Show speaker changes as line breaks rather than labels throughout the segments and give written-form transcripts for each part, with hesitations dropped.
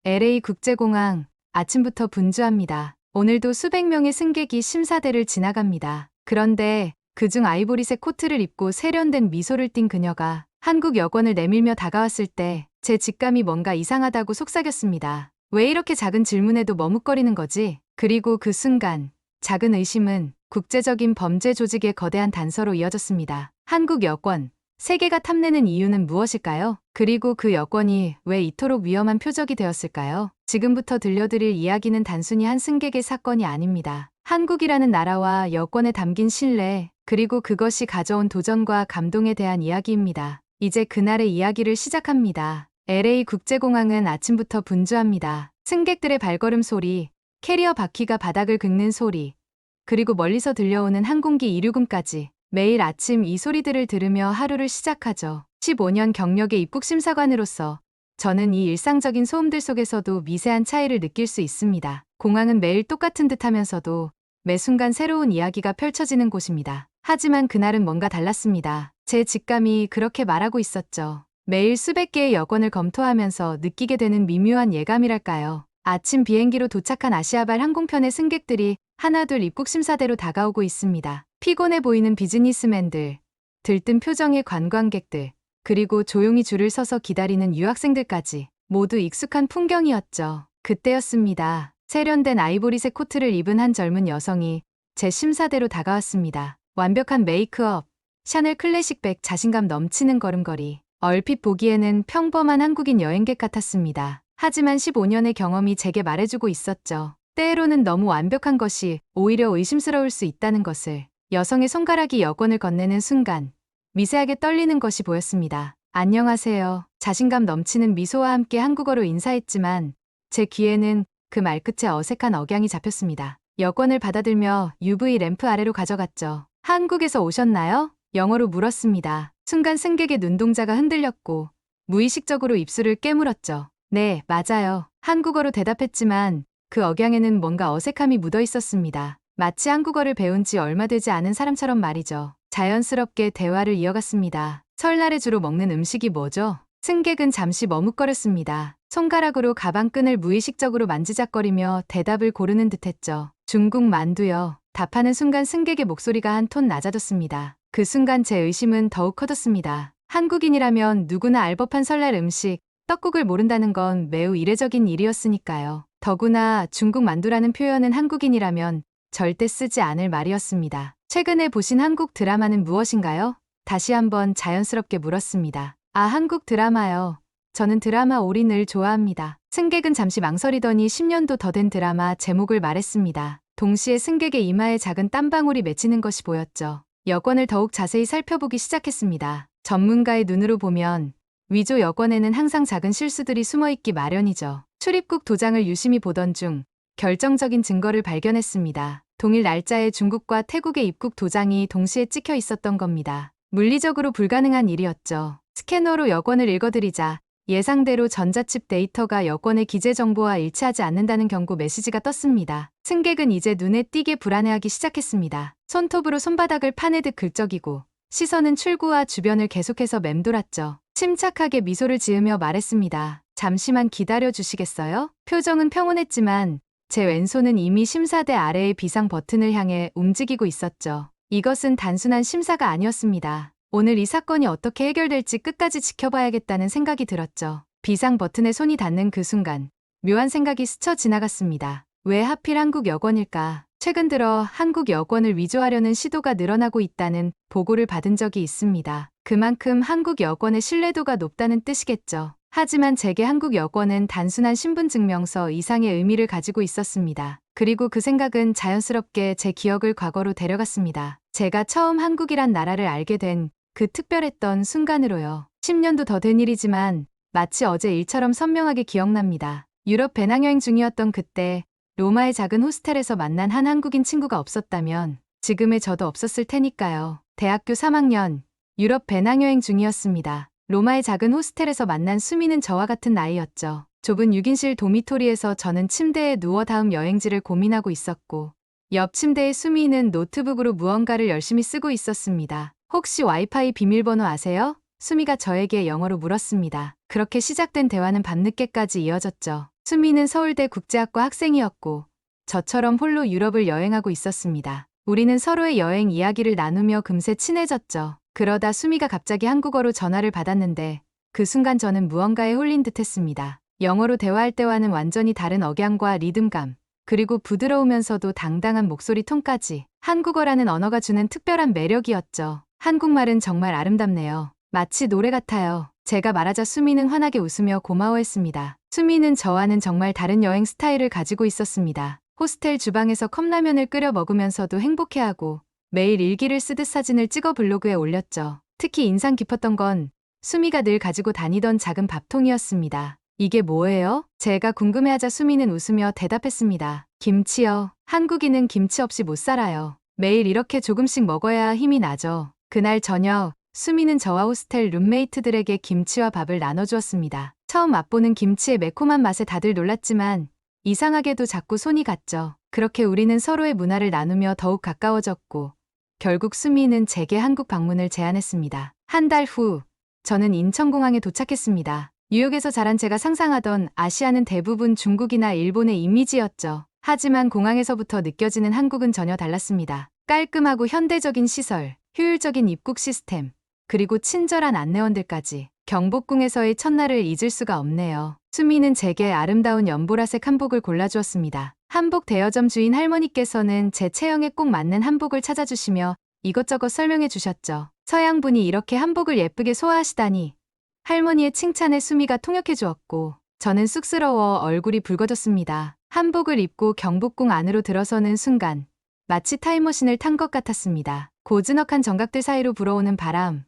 LA 국제공항, 아침부터 분주합니다. 오늘도 수백 명의 승객이 심사대를 지나갑니다. 그런데 그중 아이보리색 코트를 입고 세련된 미소를 띤 그녀가 한국 여권을 내밀며 다가왔을 때 제 직감이 뭔가 이상하다고 속삭였습니다. 왜 이렇게 작은 질문에도 머뭇거리는 거지? 그리고 그 순간 작은 의심은 국제적인 범죄 조직의 거대한 단서로 이어졌습니다. 한국 여권, 세계가 탐내는 이유는 무엇일까요? 그리고 그 여권이 왜 이토록 위험한 표적이 되었을까요? 지금부터 들려드릴 이야기는 단순히 한 승객의 사건이 아닙니다. 한국이라는 나라와 여권에 담긴 신뢰, 그리고 그것이 가져온 도전과 감동에 대한 이야기입니다. 이제 그날의 이야기를 시작합니다. LA 국제공항은 아침부터 분주합니다. 승객들의 발걸음 소리, 캐리어 바퀴가 바닥을 긁는 소리, 그리고 멀리서 들려오는 항공기 이륙음까지 매일 아침 이 소리들을 들으며 하루를 시작하죠. 15년 경력의 입국심사관으로서 저는 이 일상적인 소음들 속에서도 미세한 차이를 느낄 수 있습니다. 공항은 매일 똑같은 듯 하면서도 매 순간 새로운 이야기가 펼쳐지는 곳입니다. 하지만 그날은 뭔가 달랐습니다. 제 직감이 그렇게 말하고 있었죠. 매일 수백 개의 여권을 검토하면서 느끼게 되는 미묘한 예감이랄까요. 아침 비행기로 도착한 아시아발 항공편의 승객들이 하나둘 입국심사대로 다가오고 있습니다. 피곤해 보이는 비즈니스맨들, 들뜬 표정의 관광객들, 그리고 조용히 줄을 서서 기다리는 유학생들까지 모두 익숙한 풍경이었죠. 그때였습니다. 세련된 아이보리색 코트를 입은 한 젊은 여성이 제 심사대로 다가왔습니다. 완벽한 메이크업, 샤넬 클래식백, 자신감 넘치는 걸음걸이. 얼핏 보기에는 평범한 한국인 여행객 같았습니다. 하지만 15년의 경험이 제게 말해주고 있었죠. 때로는 너무 완벽한 것이 오히려 의심스러울 수 있다는 것을. 여성의 손가락이 여권을 건네는 순간 미세하게 떨리는 것이 보였습니다. 안녕하세요. 자신감 넘치는 미소와 함께 한국어로 인사했지만 제 귀에는 그 말끝에 어색한 억양이 잡혔습니다. 여권을 받아들며 UV 램프 아래로 가져갔죠. 한국에서 오셨나요? 영어로 물었습니다. 순간 승객의 눈동자가 흔들렸고 무의식적으로 입술을 깨물었죠. 네, 맞아요. 한국어로 대답했지만 그 억양에는 뭔가 어색함이 묻어 있었습니다. 마치 한국어를 배운 지 얼마 되지 않은 사람처럼 말이죠. 자연스럽게 대화를 이어갔습니다. 설날에 주로 먹는 음식이 뭐죠? 승객은 잠시 머뭇거렸습니다. 손가락으로 가방끈을 무의식적으로 만지작거리며 대답을 고르는 듯했죠. 중국 만두요. 답하는 순간 승객의 목소리가 한 톤 낮아졌습니다. 그 순간 제 의심은 더욱 커졌습니다. 한국인이라면 누구나 알 법한 설날 음식, 떡국을 모른다는 건 매우 이례적인 일이었으니까요. 더구나 중국 만두라는 표현은 한국인이라면 절대 쓰지 않을 말이었습니다. 최근에 보신 한국 드라마는 무엇인가요? 다시 한번 자연스럽게 물었습니다. 아, 한국 드라마요. 저는 드라마 올인을 좋아합니다. 승객은 잠시 망설이더니 10년도 더 된 드라마 제목을 말했습니다. 동시에 승객의 이마에 작은 땀방울이 맺히는 것이 보였죠. 여권을 더욱 자세히 살펴보기 시작했습니다. 전문가의 눈으로 보면 위조 여권에는 항상 작은 실수들이 숨어있기 마련이죠. 출입국 도장을 유심히 보던 중 결정적인 증거를 발견했습니다. 동일 날짜에 중국과 태국의 입국 도장이 동시에 찍혀 있었던 겁니다. 물리적으로 불가능한 일이었죠. 스캐너로 여권을 읽어드리자 예상대로 전자칩 데이터가 여권의 기재 정보와 일치하지 않는다는 경고 메시지가 떴습니다. 승객은 이제 눈에 띄게 불안해하기 시작했습니다. 손톱으로 손바닥을 파내듯 긁적이고 시선은 출구와 주변을 계속해서 맴돌았죠. 침착하게 미소를 지으며 말했습니다. 잠시만 기다려 주시겠어요? 표정은 평온했지만 제 왼손은 이미 심사대 아래의 비상 버튼을 향해 움직이고 있었죠. 이것은 단순한 심사가 아니었습니다. 오늘 이 사건이 어떻게 해결될지 끝까지 지켜봐야겠다는 생각이 들었죠. 비상 버튼에 손이 닿는 그 순간 묘한 생각이 스쳐 지나갔습니다. 왜 하필 한국 여권일까? 최근 들어 한국 여권을 위조하려는 시도가 늘어나고 있다는 보고를 받은 적이 있습니다. 그만큼 한국 여권의 신뢰도가 높다는 뜻이겠죠. 하지만 제게 한국 여권은 단순한 신분증명서 이상의 의미를 가지고 있었습니다. 그리고 그 생각은 자연스럽게 제 기억을 과거로 데려갔습니다. 제가 처음 한국이란 나라를 알게 된 그 특별했던 순간으로요. 10년도 더 된 일이지만 마치 어제 일처럼 선명하게 기억납니다. 유럽 배낭여행 중이었던 그때 로마의 작은 호스텔에서 만난 한 한국인 친구가 없었다면 지금의 저도 없었을 테니까요. 대학교 3학년 유럽 배낭여행 중이었습니다. 로마의 작은 호스텔에서 만난 수미는 저와 같은 나이였죠. 좁은 6인실 도미토리에서 저는 침대에 누워 다음 여행지를 고민하고 있었고 옆 침대의 수미는 노트북으로 무언가를 열심히 쓰고 있었습니다. 혹시 와이파이 비밀번호 아세요? 수미가 저에게 영어로 물었습니다. 그렇게 시작된 대화는 밤늦게까지 이어졌죠. 수미는 서울대 국제학과 학생이었고 저처럼 홀로 유럽을 여행하고 있었습니다. 우리는 서로의 여행 이야기를 나누며 금세 친해졌죠. 그러다 수미가 갑자기 한국어로 전화를 받았는데 그 순간 저는 무언가에 홀린 듯했습니다. 영어로 대화할 때와는 완전히 다른 억양과 리듬감, 그리고 부드러우면서도 당당한 목소리 톤까지 한국어라는 언어가 주는 특별한 매력이었죠. 한국말은 정말 아름답네요. 마치 노래 같아요. 제가 말하자 수미는 환하게 웃으며 고마워했습니다. 수미는 저와는 정말 다른 여행 스타일을 가지고 있었습니다. 호스텔 주방에서 컵라면을 끓여 먹으면서도 행복해하고 매일 일기를 쓰듯 사진을 찍어 블로그에 올렸죠. 특히 인상 깊었던 건 수미가 늘 가지고 다니던 작은 밥통이었습니다. 이게 뭐예요? 제가 궁금해하자 수미는 웃으며 대답했습니다. 김치요. 한국인은 김치 없이 못 살아요. 매일 이렇게 조금씩 먹어야 힘이 나죠. 그날 저녁, 수미는 저와 호스텔 룸메이트들에게 김치와 밥을 나눠주었습니다. 처음 맛보는 김치의 매콤한 맛에 다들 놀랐지만 이상하게도 자꾸 손이 갔죠. 그렇게 우리는 서로의 문화를 나누며 더욱 가까워졌고 결국 수미는 제게 한국 방문을 제안했습니다. 한 달 후, 저는 인천공항에 도착했습니다. 뉴욕에서 자란 제가 상상하던 아시아는 대부분 중국이나 일본의 이미지였죠. 하지만 공항에서부터 느껴지는 한국은 전혀 달랐습니다. 깔끔하고 현대적인 시설, 효율적인 입국 시스템, 그리고 친절한 안내원들까지 경복궁에서의 첫날을 잊을 수가 없네요. 수미는 제게 아름다운 연보라색 한복을 골라주었습니다. 한복 대여점 주인 할머니께서는 제 체형에 꼭 맞는 한복을 찾아주시며 이것저것 설명해 주셨죠. 서양분이 이렇게 한복을 예쁘게 소화하시다니. 할머니의 칭찬에 수미가 통역해 주었고 저는 쑥스러워 얼굴이 붉어졌습니다. 한복을 입고 경복궁 안으로 들어서는 순간 마치 타임머신을 탄 것 같았습니다. 고즈넉한 정각들 사이로 불어오는 바람,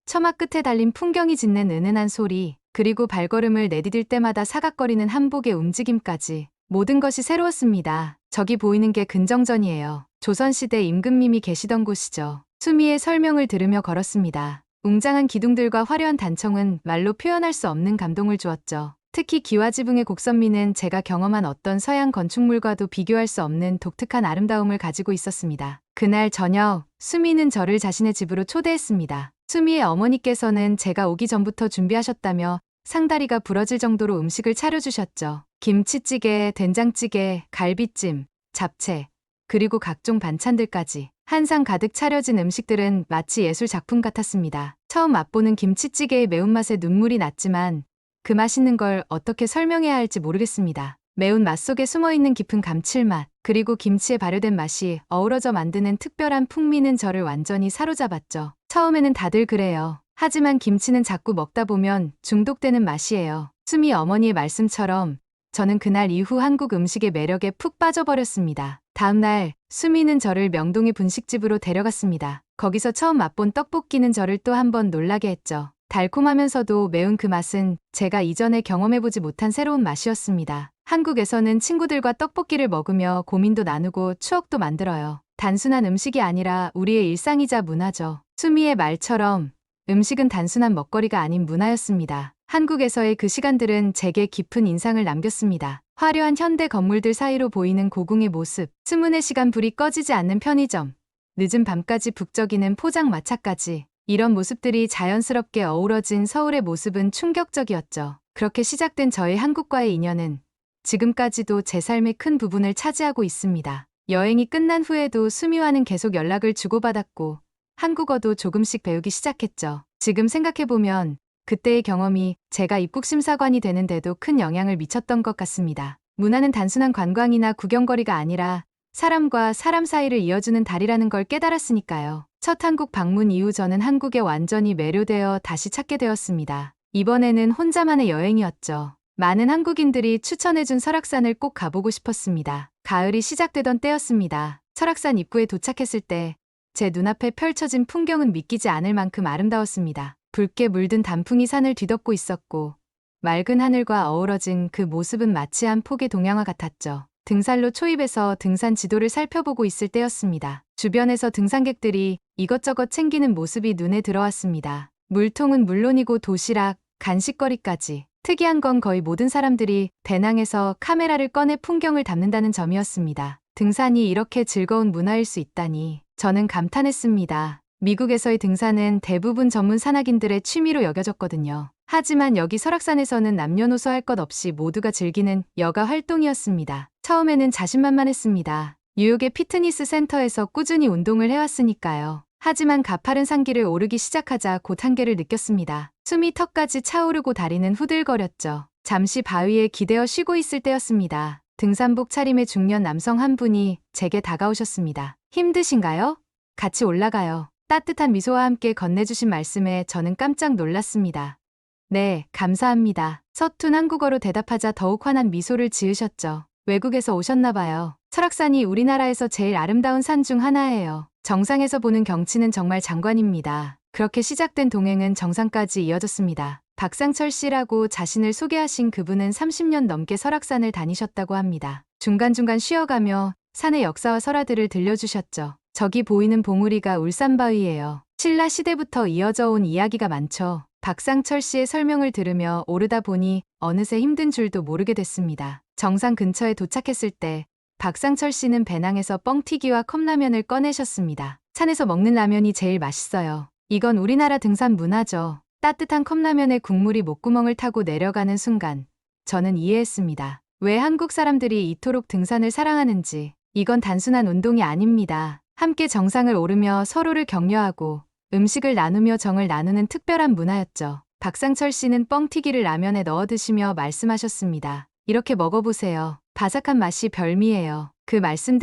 처마 끝에 달린 풍경이 짓는 은은한 소리, 그리고 발걸음을 내디딜 때마다 사각거리는 한복의 움직임까지 모든 것이 새로웠습니다. 저기 보이는 게 근정전이에요. 조선시대 임금님이 계시던 곳이죠. 수미의 설명을 들으며 걸었습니다. 웅장한 기둥들과 화려한 단청은 말로 표현할 수 없는 감동을 주었죠. 특히 기와지붕의 곡선미는 제가 경험한 어떤 서양 건축물과도 비교할 수 없는 독특한 아름다움을 가지고 있었습니다. 그날 저녁, 수미는 저를 자신의 집으로 초대했습니다. 수미의 어머니께서는 제가 오기 전부터 준비하셨다며 상다리가 부러질 정도로 음식을 차려주셨죠. 김치찌개, 된장찌개, 갈비찜, 잡채, 그리고 각종 반찬들까지. 한 상 가득 차려진 음식들은 마치 예술 작품 같았습니다. 처음 맛보는 김치찌개의 매운맛에 눈물이 났지만 그 맛있는 걸 어떻게 설명해야 할지 모르겠습니다. 매운 맛 속에 숨어있는 깊은 감칠맛, 그리고 김치에 발효된 맛이 어우러져 만드는 특별한 풍미는 저를 완전히 사로잡았죠. 처음에는 다들 그래요. 하지만 김치는 자꾸 먹다 보면 중독되는 맛이에요. 수미 어머니의 말씀처럼 저는 그날 이후 한국 음식의 매력에 푹 빠져버렸습니다. 다음 날, 수미는 저를 명동의 분식집으로 데려갔습니다. 거기서 처음 맛본 떡볶이는 저를 또 한 번 놀라게 했죠. 달콤하면서도 매운 그 맛은 제가 이전에 경험해보지 못한 새로운 맛이었습니다. 한국에서는 친구들과 떡볶이를 먹으며 고민도 나누고 추억도 만들어요. 단순한 음식이 아니라 우리의 일상이자 문화죠. 수미의 말처럼 음식은 단순한 먹거리가 아닌 문화였습니다. 한국에서의 그 시간들은 제게 깊은 인상을 남겼습니다. 화려한 현대 건물들 사이로 보이는 고궁의 모습, 스문의 시간 불이 꺼지지 않는 편의점, 늦은 밤까지 북적이는 포장마차까지 이런 모습들이 자연스럽게 어우러진 서울의 모습은 충격적이었죠. 그렇게 시작된 저의 한국과의 인연은 지금까지도 제 삶의 큰 부분을 차지하고 있습니다. 여행이 끝난 후에도 수미와는 계속 연락을 주고받았고 한국어도 조금씩 배우기 시작했죠. 지금 생각해보면 그때의 경험이 제가 입국심사관이 되는데도 큰 영향을 미쳤던 것 같습니다. 문화는 단순한 관광이나 구경거리가 아니라 사람과 사람 사이를 이어주는 다리라는 걸 깨달았으니까요. 첫 한국 방문 이후 저는 한국에 완전히 매료되어 다시 찾게 되었습니다. 이번에는 혼자만의 여행이었죠. 많은 한국인들이 추천해준 설악산을 꼭 가보고 싶었습니다. 가을이 시작되던 때였습니다. 설악산 입구에 도착했을 때 제 눈앞에 펼쳐진 풍경은 믿기지 않을 만큼 아름다웠습니다. 붉게 물든 단풍이 산을 뒤덮고 있었고 맑은 하늘과 어우러진 그 모습은 마치 한 폭의 동양화 같았죠. 등산로 초입에서 등산 지도를 살펴보고 있을 때였습니다. 주변에서 등산객들이 이것저것 챙기는 모습이 눈에 들어왔습니다. 물통은 물론이고 도시락, 간식거리까지. 특이한 건 거의 모든 사람들이 배낭에서 카메라를 꺼내 풍경을 담는다는 점이었습니다. 등산이 이렇게 즐거운 문화일 수 있다니 저는 감탄했습니다. 미국에서의 등산은 대부분 전문 산악인들의 취미로 여겨졌거든요. 하지만 여기 설악산에서는 남녀노소 할 것 없이 모두가 즐기는 여가 활동이었습니다. 처음에는 자신만만했습니다. 뉴욕의 피트니스 센터에서 꾸준히 운동을 해왔으니까요. 하지만 가파른 산길을 오르기 시작하자 곧 한계를 느꼈습니다. 숨이 턱까지 차오르고 다리는 후들거렸죠. 잠시 바위에 기대어 쉬고 있을 때였습니다. 등산복 차림의 중년 남성 한 분이 제게 다가오셨습니다. 힘드신가요? 같이 올라가요. 따뜻한 미소와 함께 건네주신 말씀에 저는 깜짝 놀랐습니다. 네, 감사합니다. 서툰 한국어로 대답하자 더욱 환한 미소를 지으셨죠. 외국에서 오셨나 봐요. 설악산이 우리나라에서 제일 아름다운 산 중 하나예요. 정상에서 보는 경치는 정말 장관입니다. 그렇게 시작된 동행은 정상까지 이어졌습니다. 박상철 씨라고 자신을 소개하신 그분은 30년 넘게 설악산을 다니셨다고 합니다. 중간중간 쉬어가며 산의 역사와 설화들을 들려주셨죠. 저기 보이는 봉우리가 울산바위예요. 신라 시대부터 이어져 온 이야기가 많죠. 박상철 씨의 설명을 들으며 오르다 보니 어느새 힘든 줄도 모르게 됐습니다. 정상 근처에 도착했을 때 박상철 씨는 배낭에서 뻥튀기와 컵라면을 꺼내셨습니다. 산에서 먹는 라면이 제일 맛있어요. 이건 우리나라 등산 문화죠. 따뜻한 컵라면에 국물이 목구멍을 타고 내려가는 순간 저는 이해했습니다. 왜 한국 사람들이 이토록 등산을 사랑하는지. 이건 단순한 운동이 아닙니다. 함께 정상을 오르며 서로를 격려하고 음식을 나누며 정을 나누는 특별한 문화였죠. 박상철 씨는 뻥튀기를 라면에 넣어 드시며 말씀하셨습니다. 이렇게 먹어보세요. 바삭한 맛이 별미예요. 그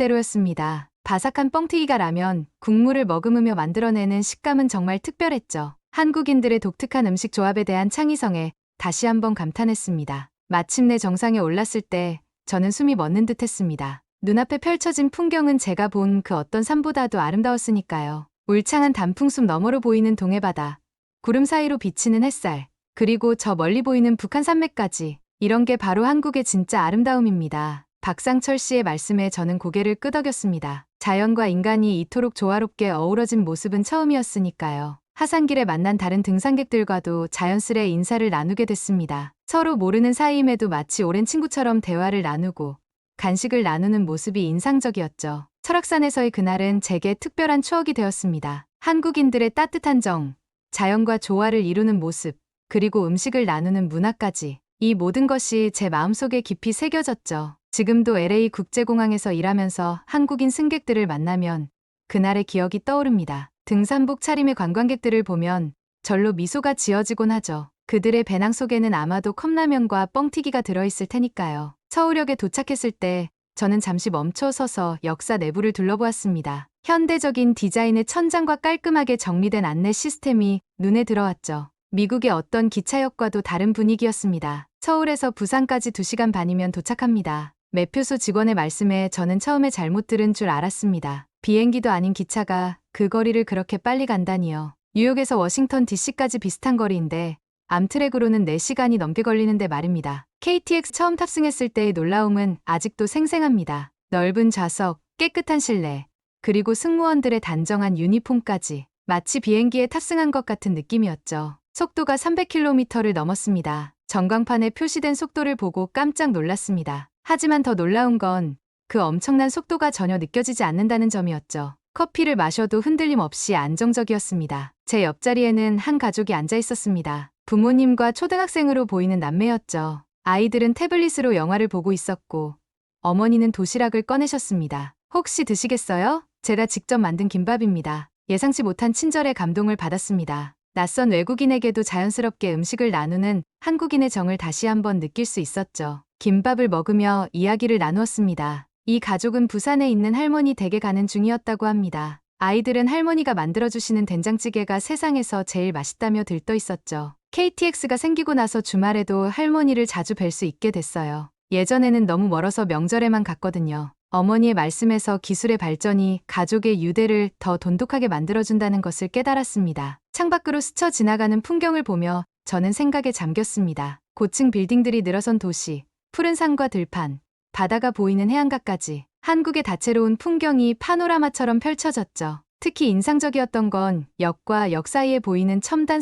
말씀대로였습니다. 바삭한 뻥튀기가 라면, 국물을 머금으며 만들어내는 식감은 정말 특별했죠. 한국인들의 독특한 음식 조합에 대한 창의성에 다시 한번 감탄했습니다. 마침내 정상에 올랐을 때 저는 숨이 멎는 듯 했습니다. 눈앞에 펼쳐진 풍경은 제가 본 그 어떤 산보다도 아름다웠으니까요. 울창한 단풍숲 너머로 보이는 동해바다, 구름 사이로 비치는 햇살, 그리고 저 멀리 보이는 북한 산맥까지. 이런 게 바로 한국의 진짜 아름다움입니다. 박상철 씨의 말씀에 저는 고개를 끄덕였습니다. 자연과 인간이 이토록 조화롭게 어우러진 모습은 처음이었으니까요. 하산길에 만난 다른 등산객들과도 자연스레 인사를 나누게 됐습니다. 서로 모르는 사이임에도 마치 오랜 친구처럼 대화를 나누고 간식을 나누는 모습이 인상적이었죠. 설악산에서의 그날은 제게 특별한 추억이 되었습니다. 한국인들의 따뜻한 정, 자연과 조화를 이루는 모습, 그리고 음식을 나누는 문화까지. 이 모든 것이 제 마음속에 깊이 새겨졌죠. 지금도 LA 국제공항에서 일하면서 한국인 승객들을 만나면 그날의 기억이 떠오릅니다. 등산복 차림의 관광객들을 보면 절로 미소가 지어지곤 하죠. 그들의 배낭 속에는 아마도 컵라면과 뻥튀기가 들어있을 테니까요. 서울역에 도착했을 때 저는 잠시 멈춰 서서 역사 내부를 둘러보았습니다. 현대적인 디자인의 천장과 깔끔하게 정리된 안내 시스템이 눈에 들어왔죠. 미국의 어떤 기차역과도 다른 분위기였습니다. 서울에서 부산까지 2시간 반이면 도착합니다. 매표소 직원의 말씀에 저는 처음에 잘못 들은 줄 알았습니다. 비행기도 아닌 기차가 그 거리를 그렇게 빨리 간다니요. 뉴욕에서 워싱턴 DC까지 비슷한 거리인데 암트랙으로는 4시간이 넘게 걸리는데 말입니다. KTX 처음 탑승했을 때의 놀라움은 아직도 생생합니다. 넓은 좌석, 깨끗한 실내, 그리고 승무원들의 단정한 유니폼까지 마치 비행기에 탑승한 것 같은 느낌이었죠. 속도가 300km를 넘었습니다. 전광판에 표시된 속도를 보고 깜짝 놀랐습니다. 하지만 더 놀라운 건 그 엄청난 속도가 전혀 느껴지지 않는다는 점이었죠. 커피를 마셔도 흔들림 없이 안정적이었습니다. 제 옆자리에는 한 가족이 앉아 있었습니다. 부모님과 초등학생으로 보이는 남매였죠. 아이들은 태블릿으로 영화를 보고 있었고 어머니는 도시락을 꺼내셨습니다. 혹시 드시겠어요? 제가 직접 만든 김밥입니다. 예상치 못한 친절에 감동을 받았습니다. 낯선 외국인에게도 자연스럽게 음식을 나누는 한국인의 정을 다시 한번 느낄 수 있었죠. 김밥을 먹으며 이야기를 나누었습니다. 이 가족은 부산에 있는 할머니 댁에 가는 중이었다고 합니다. 아이들은 할머니가 만들어주시는 된장찌개가 세상에서 제일 맛있다며 들떠 있었죠. KTX가 생기고 나서 주말에도 할머니를 자주 뵐 수 있게 됐어요. 예전에는 너무 멀어서 명절에만 갔거든요. 어머니의 말씀에서 기술의 발전이 가족의 유대를 더 돈독하게 만들어준다는 것을 깨달았습니다. 창밖으로 스쳐 지나가는 풍경을 보며 저는 생각에 잠겼습니다. 고층 빌딩들이 늘어선 도시, 푸른 산과 들판, 바다가 보이는 해안가까지 한국의 다채로운 풍경이 파노라마처럼 펼쳐졌죠. 특히 인상적이었던 건 역과 역 사이에 보이는 첨단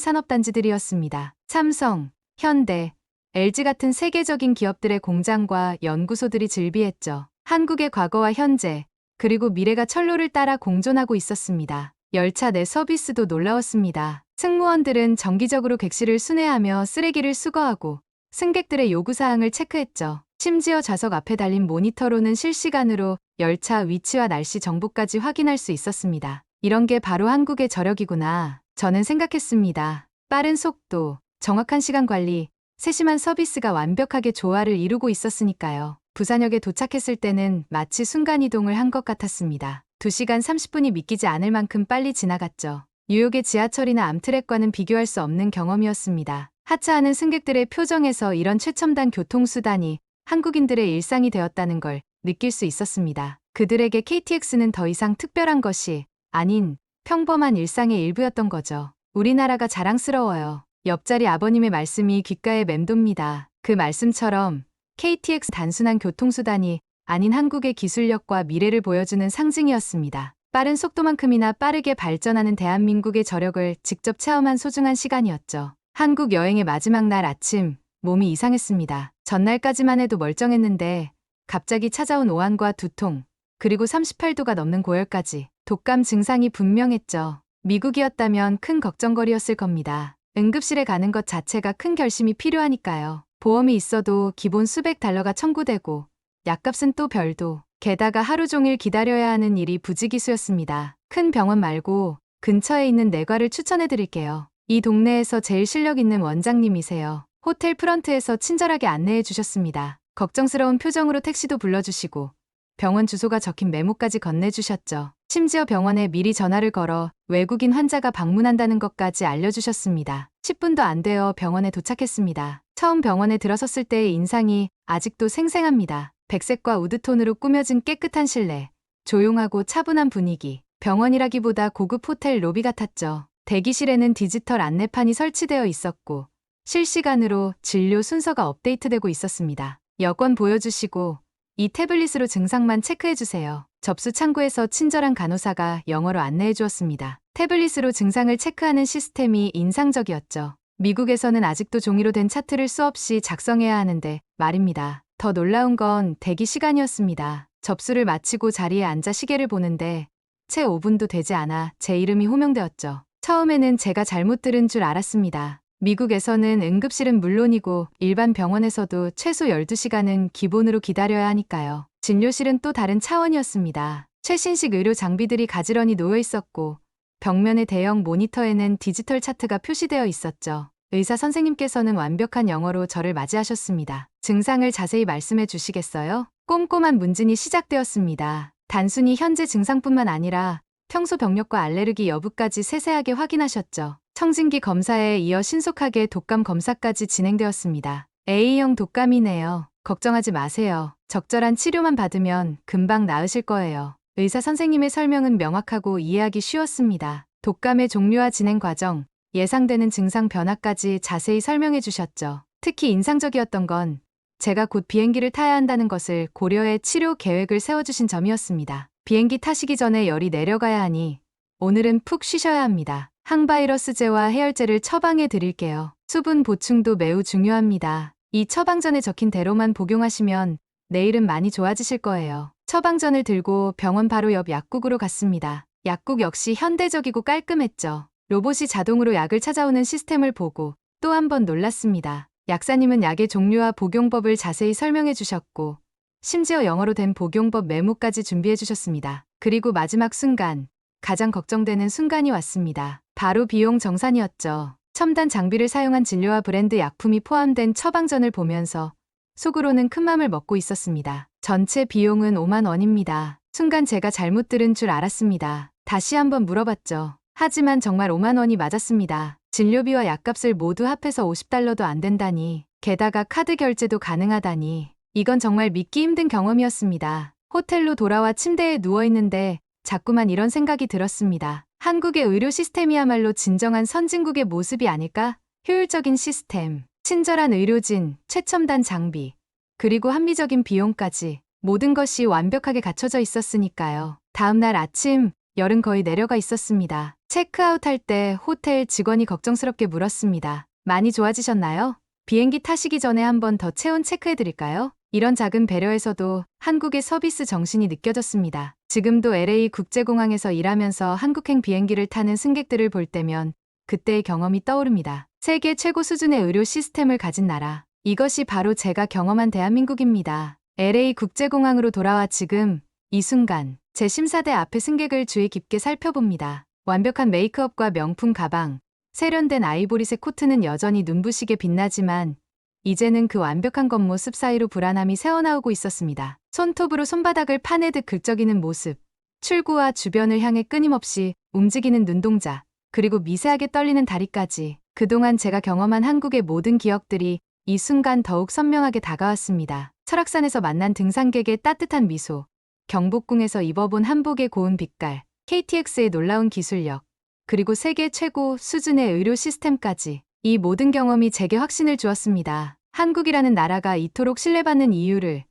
산업단지들이었습니다. 삼성, 현대, LG 같은 세계적인 기업들의 공장과 연구소들이 즐비했죠. 한국의 과거와 현재, 그리고 미래가 철로를 따라 공존하고 있었습니다. 열차 내 서비스도 놀라웠습니다. 승무원들은 정기적으로 객실을 순회하며 쓰레기를 수거하고 승객들의 요구사항을 체크했죠. 심지어 좌석 앞에 달린 모니터로는 실시간으로 열차 위치와 날씨 정보까지 확인할 수 있었습니다. 이런 게 바로 한국의 저력이구나. 저는 생각했습니다. 빠른 속도, 정확한 시간 관리, 세심한 서비스가 완벽하게 조화를 이루고 있었으니까요. 부산역에 도착했을 때는 마치 순간이동을 한 것 같았습니다. 2시간 30분이 믿기지 않을 만큼 빨리 지나갔죠. 뉴욕의 지하철이나 암트랙과는 비교할 수 없는 경험이었습니다. 하차하는 승객들의 표정에서 이런 최첨단 교통수단이 한국인들의 일상이 되었다는 걸 느낄 수 있었습니다. 그들에게 KTX는 더 이상 특별한 것이 아닌 평범한 일상의 일부였던 거죠. 우리나라가 자랑스러워요. 옆자리 아버님의 말씀이 귓가에 맴돕니다. 그 말씀처럼 KTX 단순한 교통수단이 아닌 한국의 기술력과 미래를 보여주는 상징이었습니다. 빠른 속도만큼이나 빠르게 발전하는 대한민국의 저력을 직접 체험한 소중한 시간이었죠. 한국 여행의 마지막 날 아침, 몸이 이상했습니다. 전날까지만 해도 멀쩡했는데 갑자기 찾아온 오한과 두통, 그리고 38도가 넘는 고열까지 독감 증상이 분명했죠. 미국이었다면 큰 걱정거리였을 겁니다. 응급실에 가는 것 자체가 큰 결심이 필요하니까요. 보험이 있어도 기본 수백 달러가 청구되고 약값은 또 별도. 게다가 하루 종일 기다려야 하는 일이 부지기수였습니다. 큰 병원 말고 근처에 있는 내과를 추천해 드릴게요. 이 동네에서 제일 실력 있는 원장님이세요. 호텔 프런트에서 친절하게 안내해 주셨습니다. 걱정스러운 표정으로 택시도 불러주시고 병원 주소가 적힌 메모까지 건네주셨죠. 심지어 병원에 미리 전화를 걸어 외국인 환자가 방문한다는 것까지 알려주셨습니다. 10분도 안 되어 병원에 도착했습니다. 처음 병원에 들어섰을 때의 인상이 아직도 생생합니다. 백색과 우드톤으로 꾸며진 깨끗한 실내, 조용하고 차분한 분위기, 병원이라기보다 고급 호텔 로비 같았죠. 대기실에는 디지털 안내판이 설치되어 있었고 실시간으로 진료 순서가 업데이트되고 있었습니다. 여권 보여주시고 이 태블릿으로 증상만 체크해주세요. 접수 창구에서 친절한 간호사가 영어로 안내해 주었습니다. 태블릿으로 증상을 체크하는 시스템이 인상적이었죠. 미국에서는 아직도 종이로 된 차트를 수없이 작성해야 하는데 말입니다. 더 놀라운 건 대기 시간이었습니다. 접수를 마치고 자리에 앉아 시계를 보는데 채 5분도 되지 않아 제 이름이 호명되었죠. 처음에는 제가 잘못 들은 줄 알았습니다. 미국에서는 응급실은 물론이고 일반 병원에서도 최소 12시간은 기본으로 기다려야 하니까요. 진료실은 또 다른 차원이었습니다. 최신식 의료 장비들이 가지런히 놓여 있었고 벽면의 대형 모니터에는 디지털 차트가 표시되어 있었죠. 의사 선생님께서는 완벽한 영어로 저를 맞이하셨습니다. 증상을 자세히 말씀해 주시겠어요? 꼼꼼한 문진이 시작되었습니다. 단순히 현재 증상뿐만 아니라 평소 병력과 알레르기 여부까지 세세하게 확인하셨죠. 청진기 검사에 이어 신속하게 독감 검사까지 진행되었습니다. A형 독감이네요. 걱정하지 마세요. 적절한 치료만 받으면 금방 나으실 거예요. 의사 선생님의 설명은 명확하고 이해하기 쉬웠습니다. 독감의 종류와 진행 과정, 예상되는 증상 변화까지 자세히 설명해 주셨죠. 특히 인상적이었던 건 제가 곧 비행기를 타야 한다는 것을 고려해 치료 계획을 세워주신 점이었습니다. 비행기 타시기 전에 열이 내려가야 하니 오늘은 푹 쉬셔야 합니다. 항바이러스제와 해열제를 처방해 드릴게요. 수분 보충도 매우 중요합니다. 이 처방전에 적힌 대로만 복용하시면 내일은 많이 좋아지실 거예요. 처방전을 들고 병원 바로 옆 약국으로 갔습니다. 약국 역시 현대적이고 깔끔했죠. 로봇이 자동으로 약을 찾아오는 시스템을 보고 또 한 번 놀랐습니다. 약사님은 약의 종류와 복용법을 자세히 설명해 주셨고 심지어 영어로 된 복용법 메모까지 준비해 주셨습니다. 그리고 마지막 순간, 가장 걱정되는 순간이 왔습니다. 바로 비용 정산이었죠. 첨단 장비를 사용한 진료와 브랜드 약품이 포함된 처방전을 보면서 속으로는 큰맘을 먹고 있었습니다. 전체 비용은 5만 원입니다. 순간 제가 잘못 들은 줄 알았습니다. 다시 한번 물어봤죠. 하지만 정말 5만 원이 맞았습니다. 진료비와 약값을 모두 합해서 50달러도 안 된다니, 게다가 카드 결제도 가능하다니, 이건 정말 믿기 힘든 경험이었습니다. 호텔로 돌아와 침대에 누워있는데 자꾸만 이런 생각이 들었습니다. 한국의 의료 시스템이야말로 진정한 선진국의 모습이 아닐까? 효율적인 시스템, 친절한 의료진, 최첨단 장비, 그리고 합리적인 비용까지 모든 것이 완벽하게 갖춰져 있었으니까요. 다음 날 아침, 열은 거의 내려가 있었습니다. 체크아웃할 때 호텔 직원이 걱정스럽게 물었습니다. 많이 좋아지셨나요? 비행기 타시기 전에 한 번 더 체온 체크해드릴까요? 이런 작은 배려에서도 한국의 서비스 정신이 느껴졌습니다. 지금도 LA 국제공항에서 일하면서 한국행 비행기를 타는 승객들을 볼 때면 그때의 경험이 떠오릅니다. 세계 최고 수준의 의료 시스템을 가진 나라. 이것이 바로 제가 경험한 대한민국입니다. LA 국제공항으로 돌아와 지금 이 순간 제 심사대 앞에 승객을 주의 깊게 살펴봅니다. 완벽한 메이크업과 명품 가방, 세련된 아이보리색 코트는 여전히 눈부시게 빛나지만 이제는 그 완벽한 겉모습 사이로 불안함이 새어나오고 있었습니다. 손톱으로 손바닥을 파내듯 긁적이는 모습, 출구와 주변을 향해 끊임없이 움직이는 눈동자, 그리고 미세하게 떨리는 다리까지 그동안 제가 경험한 한국의 모든 기억들이 이 순간 더욱 선명하게 다가왔습니다. 설악산에서 만난 등산객의 따뜻한 미소, 경복궁에서 입어본 한복의 고운 빛깔, KTX의 놀라운 기술력, 그리고 세계 최고 수준의 의료 시스템까지 이 모든 경험이 제게 확신을 주었습니다. 한국이라는 나라가 이토록 신뢰받는 이유를,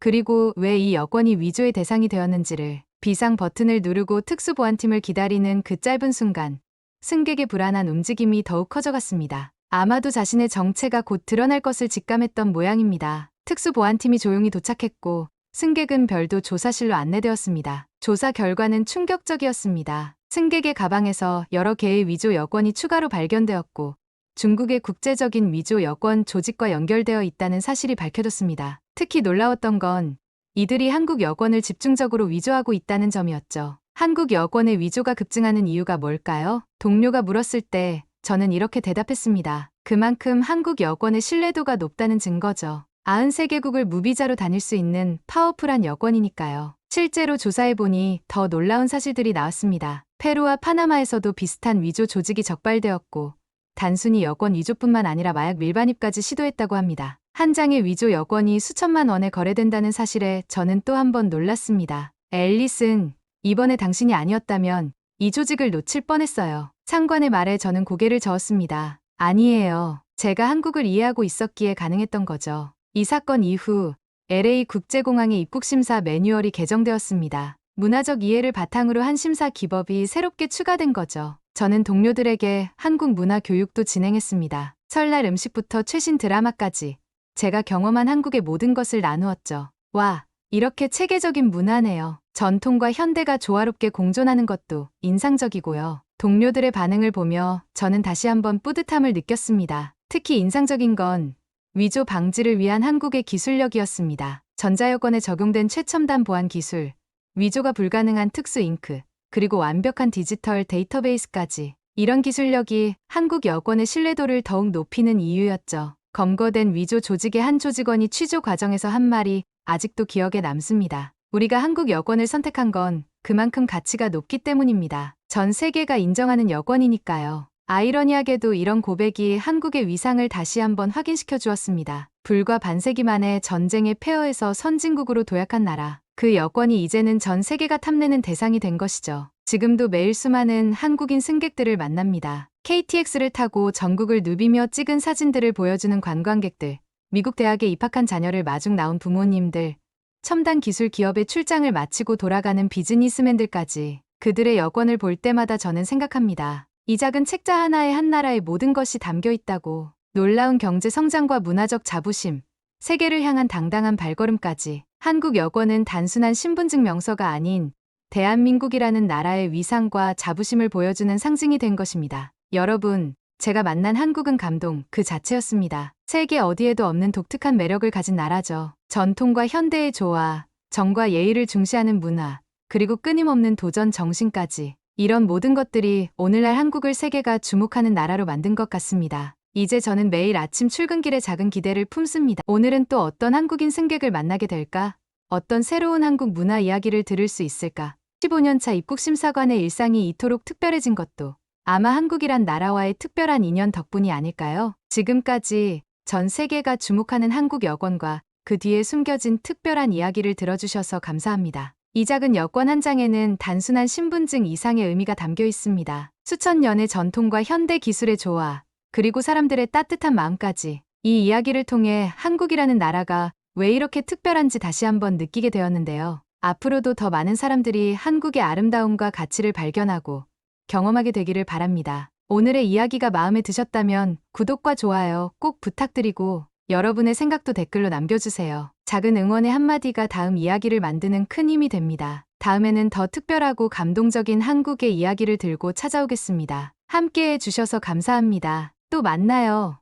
그리고 왜 이 여권이 위조의 대상이 되었는지를. 비상 버튼을 누르고 특수보안팀을 기다리는 그 짧은 순간 승객의 불안한 움직임이 더욱 커져갔습니다. 아마도 자신의 정체가 곧 드러날 것을 직감했던 모양입니다. 특수보안팀이 조용히 도착했고 승객은 별도 조사실로 안내되었습니다. 조사 결과는 충격적이었습니다. 승객의 가방에서 여러 개의 위조 여권이 추가로 발견되었고 중국의 국제적인 위조 여권 조직과 연결되어 있다는 사실이 밝혀졌습니다. 특히 놀라웠던 건 이들이 한국 여권을 집중적으로 위조하고 있다는 점이었죠. 한국 여권의 위조가 급증하는 이유가 뭘까요? 동료가 물었을 때 저는 이렇게 대답했습니다. 그만큼 한국 여권의 신뢰도가 높다는 증거죠. 93개국을 무비자로 다닐 수 있는 파워풀한 여권이니까요. 실제로 조사해보니 더 놀라운 사실들이 나왔습니다. 페루와 파나마에서도 비슷한 위조 조직이 적발되었고 단순히 여권 위조뿐만 아니라 마약 밀반입까지 시도했다고 합니다. 한 장의 위조 여권이 수천만 원에 거래된다는 사실에 저는 또 한 번 놀랐습니다. 앨리슨, 이번에 당신이 아니었다면 이 조직을 놓칠 뻔했어요. 상관의 말에 저는 고개를 저었습니다. 아니에요. 제가 한국을 이해하고 있었기에 가능했던 거죠. 이 사건 이후 LA 국제공항의 입국심사 매뉴얼이 개정되었습니다. 문화적 이해를 바탕으로 한 심사 기법이 새롭게 추가된 거죠. 저는 동료들에게 한국 문화 교육도 진행했습니다. 설날 음식부터 최신 드라마까지 제가 경험한 한국의 모든 것을 나누었죠. 와, 이렇게 체계적인 문화네요. 전통과 현대가 조화롭게 공존하는 것도 인상적이고요. 동료들의 반응을 보며 저는 다시 한번 뿌듯함을 느꼈습니다. 특히 인상적인 건 위조 방지를 위한 한국의 기술력이었습니다. 전자여권에 적용된 최첨단 보안 기술, 위조가 불가능한 특수 잉크, 그리고 완벽한 디지털 데이터베이스까지. 이런 기술력이 한국 여권의 신뢰도를 더욱 높이는 이유였죠. 검거된 위조 조직의 한 조직원이 취조 과정에서 한 말이 아직도 기억에 남습니다. 우리가 한국 여권을 선택한 건 그만큼 가치가 높기 때문입니다. 전 세계가 인정하는 여권이니까요. 아이러니하게도 이런 고백이 한국의 위상을 다시 한번 확인시켜 주었습니다. 불과 반세기 만에 전쟁의 폐허에서 선진국으로 도약한 나라. 그 여권이 이제는 전 세계가 탐내는 대상이 된 것이죠. 지금도 매일 수많은 한국인 승객들을 만납니다. KTX를 타고 전국을 누비며 찍은 사진들을 보여주는 관광객들, 미국 대학에 입학한 자녀를 마중 나온 부모님들, 첨단 기술 기업의 출장을 마치고 돌아가는 비즈니스맨들까지 그들의 여권을 볼 때마다 저는 생각합니다. 이 작은 책자 하나에 한 나라의 모든 것이 담겨 있다고. 놀라운 경제 성장과 문화적 자부심, 세계를 향한 당당한 발걸음까지. 한국 여권은 단순한 신분증 명서가 아닌 대한민국이라는 나라의 위상과 자부심을 보여주는 상징이 된 것입니다. 여러분, 제가 만난 한국은 감동 그 자체였습니다. 세계 어디에도 없는 독특한 매력을 가진 나라죠. 전통과 현대의 조화, 정과 예의를 중시하는 문화, 그리고 끊임없는 도전 정신까지. 이런 모든 것들이 오늘날 한국을 세계가 주목하는 나라로 만든 것 같습니다. 이제 저는 매일 아침 출근길에 작은 기대를 품습니다. 오늘은 또 어떤 한국인 승객을 만나게 될까? 어떤 새로운 한국 문화 이야기를 들을 수 있을까? 15년차 입국심사관의 일상이 이토록 특별해진 것도 아마 한국이란 나라와의 특별한 인연 덕분이 아닐까요? 지금까지 전 세계가 주목하는 한국 여권과 그 뒤에 숨겨진 특별한 이야기를 들어주셔서 감사합니다. 이 작은 여권 한 장에는 단순한 신분증 이상의 의미가 담겨 있습니다. 수천 년의 전통과 현대 기술의 조화, 그리고 사람들의 따뜻한 마음까지. 이 이야기를 통해 한국이라는 나라가 왜 이렇게 특별한지 다시 한번 느끼게 되었는데요. 앞으로도 더 많은 사람들이 한국의 아름다움과 가치를 발견하고 경험하게 되기를 바랍니다. 오늘의 이야기가 마음에 드셨다면 구독과 좋아요 꼭 부탁드리고 여러분의 생각도 댓글로 남겨주세요. 작은 응원의 한마디가 다음 이야기를 만드는 큰 힘이 됩니다. 다음에는 더 특별하고 감동적인 한국의 이야기를 들고 찾아오겠습니다. 함께 해주셔서 감사합니다. 또 만나요.